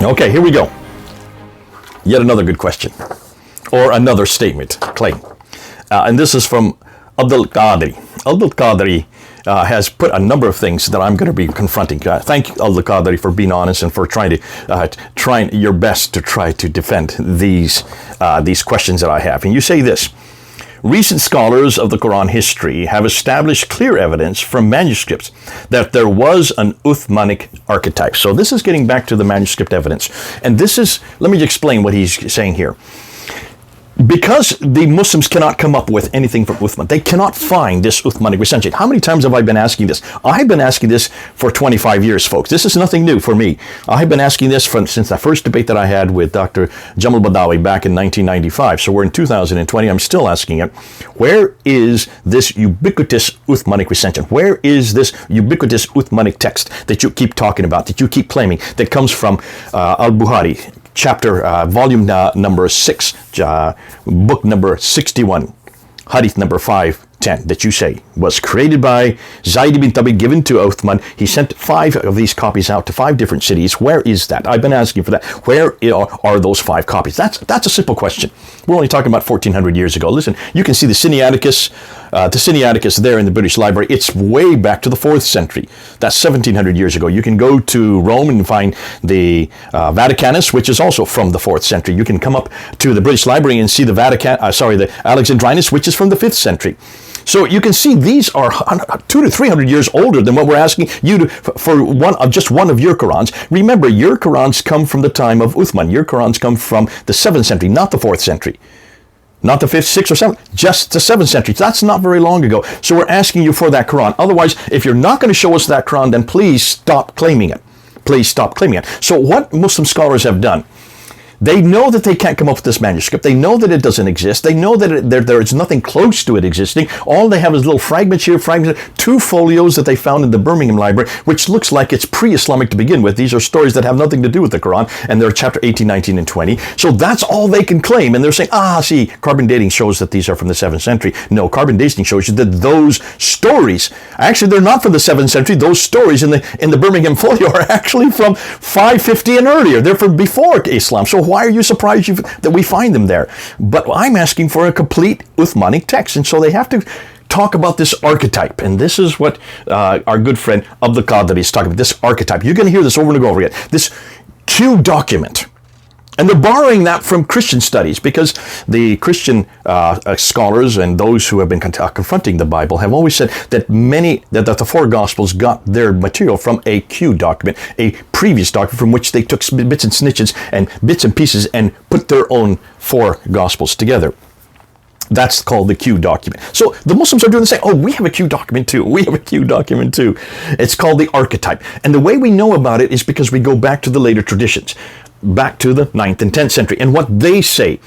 Okay, here we go. Yet another good question, or another statement, claim. And this is from Abdiquadri. Abdiquadri has put a number of things that I'm going to be confronting. Thank you, Abdiquadri, for being honest and for trying your best to try to defend these questions that I have. And you say this: recent scholars of the Qur'an history have established clear evidence from manuscripts that there was an Uthmanic archetype. So this is getting back to the manuscript evidence. And this is, let me explain what he's saying here. Because the Muslims cannot come up with anything from Uthman, they cannot find this Uthmanic recension. How many times have I been asking this? I've been asking this for 25 years, folks. This is nothing new for me. I've been asking this since the first debate that I had with Dr. Jamal Badawi back in 1995. So we're in 2020. I'm still asking it. Where is this ubiquitous Uthmanic recension? Where is this ubiquitous Uthmanic text that you keep talking about, that you keep claiming, that comes from Al-Bukhari? Volume number 6, book number 61, hadith number 510, that you say was created by Zayd ibn Thabit, given to Uthman. He sent 5 of these copies out to 5 different cities. Where is that? I've been asking for that. Where are those 5 copies? That's a simple question. We're only talking about 1400 years ago. Listen, you can see the Sinaiticus there in the British Library. It's way back to the 4th century. That's 1700 years ago. You can go to Rome and find the Vaticanus, which is also from the 4th century. You can come up to the British Library and see the the Alexandrinus, which is from the 5th century. So you can see these are 200 to 300 years older than what we're asking you to, for just one of your Qurans. Remember, your Qurans come from the time of Uthman. Your Qurans come from the 7th century, not the 4th century. Not the 5th, 6th, or 7th, just the 7th century. That's not very long ago. So we're asking you for that Quran. Otherwise, if you're not going to show us that Quran, then please stop claiming it. Please stop claiming it. So what Muslim scholars have done, they know that they can't come up with this manuscript. They know that it doesn't exist. They know that there is nothing close to it existing. All they have is little fragments here, 2 folios that they found in the Birmingham Library, which looks like it's pre-Islamic to begin with. These are stories that have nothing to do with the Quran, and they're chapter 18, 19, and 20. So that's all they can claim. And they're saying, see, carbon dating shows that these are from the 7th century. No, carbon dating shows you that those stories, actually, they're not from the 7th century. Those stories in the Birmingham folio are actually from 550 and earlier. They're from before Islam. So why are you surprised that we find them there? But I'm asking for a complete Uthmanic text, and so they have to talk about this archetype. And this is what our good friend Abdiquadri is talking about, this archetype. You're going to hear this over and over again. This Q document. And they're borrowing that from Christian studies, because the Christian scholars and those who have been confronting the Bible have always said that that the 4 Gospels got their material from a Q document, a previous document from which they took bits and snitches and bits and pieces and put their own 4 Gospels together. That's called the Q document. So the Muslims are doing the same. We have a Q document too. We have a Q document too. It's called the archetype. And the way we know about it is because we go back to the later traditions, back to the 9th and 10th century, and what they say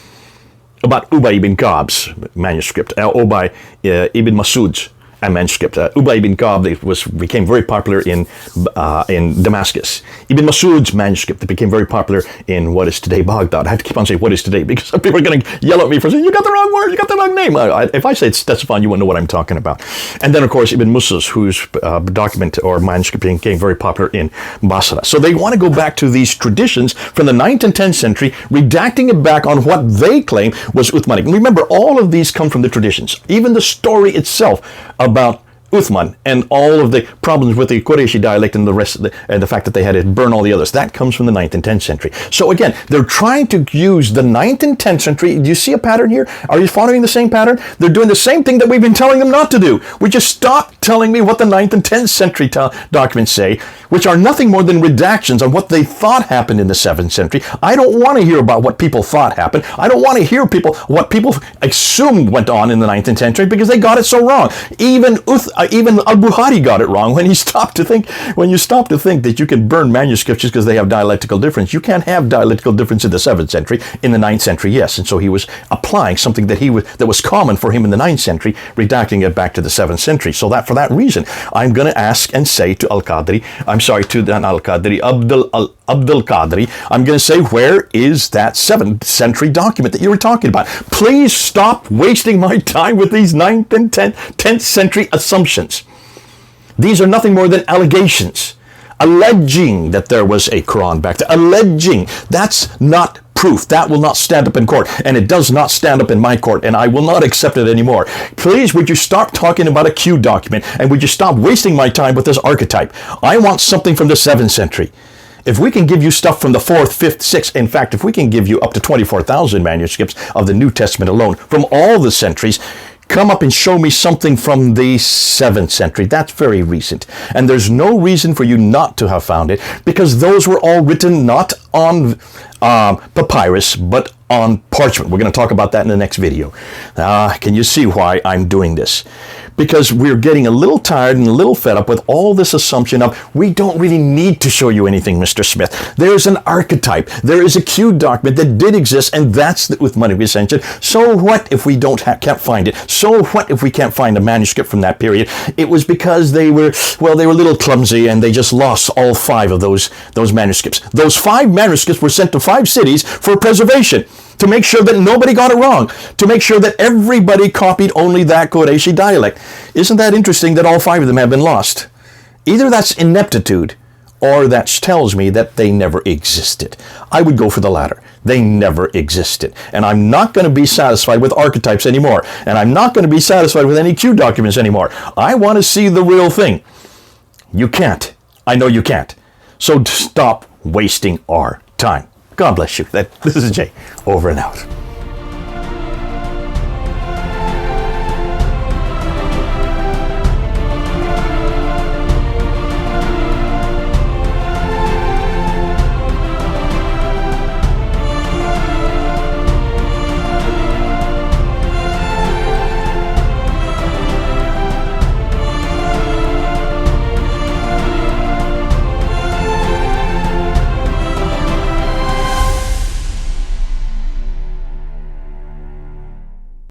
about Ubay ibn Ka'b's manuscript, Ubay ibn Mas'ud's manuscript. Ubay ibn Ka'b became very popular in Damascus. Ibn Mas'ud's manuscript that became very popular in what is today Baghdad. I have to keep on saying what is today, because some people are going to yell at me for saying, you got the wrong word, you got the wrong name. If I say it's Stefan, you won't know what I'm talking about. And then, of course, Ibn Mus's, whose document or manuscript became very popular in Basra. So they want to go back to these traditions from the 9th and 10th century, redacting it back on what they claim was Uthmanic. And remember, all of these come from the traditions. Even the story itself about Uthman and all of the problems with the Qurayshi dialect and the rest of the fact that they had to burn all the others, that comes from the 9th and 10th century. So again, they're trying to use the 9th and 10th century. Do you see a pattern here? Are you following the same pattern? They're doing the same thing that we've been telling them not to do. We just stop telling me what the 9th and 10th century documents say, which are nothing more than redactions on what they thought happened in the 7th century. I don't want to hear about what people thought happened. I don't want to hear what people assumed went on in the 9th and 10th century, because they got it so wrong. Even Al-Bukhari got it wrong when you stop to think that you can burn manuscripts just because they have dialectical difference. You can't have dialectical difference in the 7th century. In the 9th century, yes. And so he was applying something that was common for him in the 9th century, redacting it back to the 7th century. So that for that reason, I'm going to ask and say to Abdiquadri, I'm going to say, where is that 7th century document that you were talking about? Please stop wasting my time with these 9th and 10th century assumptions. These are nothing more than allegations alleging that there was a Qur'an back there. Alleging. That's not proof. That will not stand up in court, and it does not stand up in my court, and I will not accept it anymore. Please, would you stop talking about a Q document, and would you stop wasting my time with this archetype? I want something from the 7th century. If we can give you stuff from the 4th, 5th, 6th, in fact, if we can give you up to 24,000 manuscripts of the New Testament alone from all the centuries, come up and show me something from the 7th century. That's very recent. And there's no reason for you not to have found it, because those were all written not on papyrus, but on parchment. We're going to talk about that in the next video. Can you see why I'm doing this? Because we're getting a little tired and a little fed up with all this assumption of, we don't really need to show you anything, Mr. Smith. There's an archetype. There is a Q document that did exist, and that's the Uthmanic Ascension. So what if we can't find it? So what if we can't find a manuscript from that period? It was because they were a little clumsy, and they just lost all 5 of those manuscripts. Those 5 manuscripts were sent to 5 cities for preservation, to make sure that nobody got it wrong, to make sure that everybody copied only that Qurayshi dialect. Isn't that interesting that all 5 of them have been lost? Either that's ineptitude, or that tells me that they never existed. I would go for the latter. They never existed. And I'm not going to be satisfied with archetypes anymore. And I'm not going to be satisfied with any Q documents anymore. I want to see the real thing. You can't. I know you can't. So stop wasting our time. God bless you. This is Jay, over and out.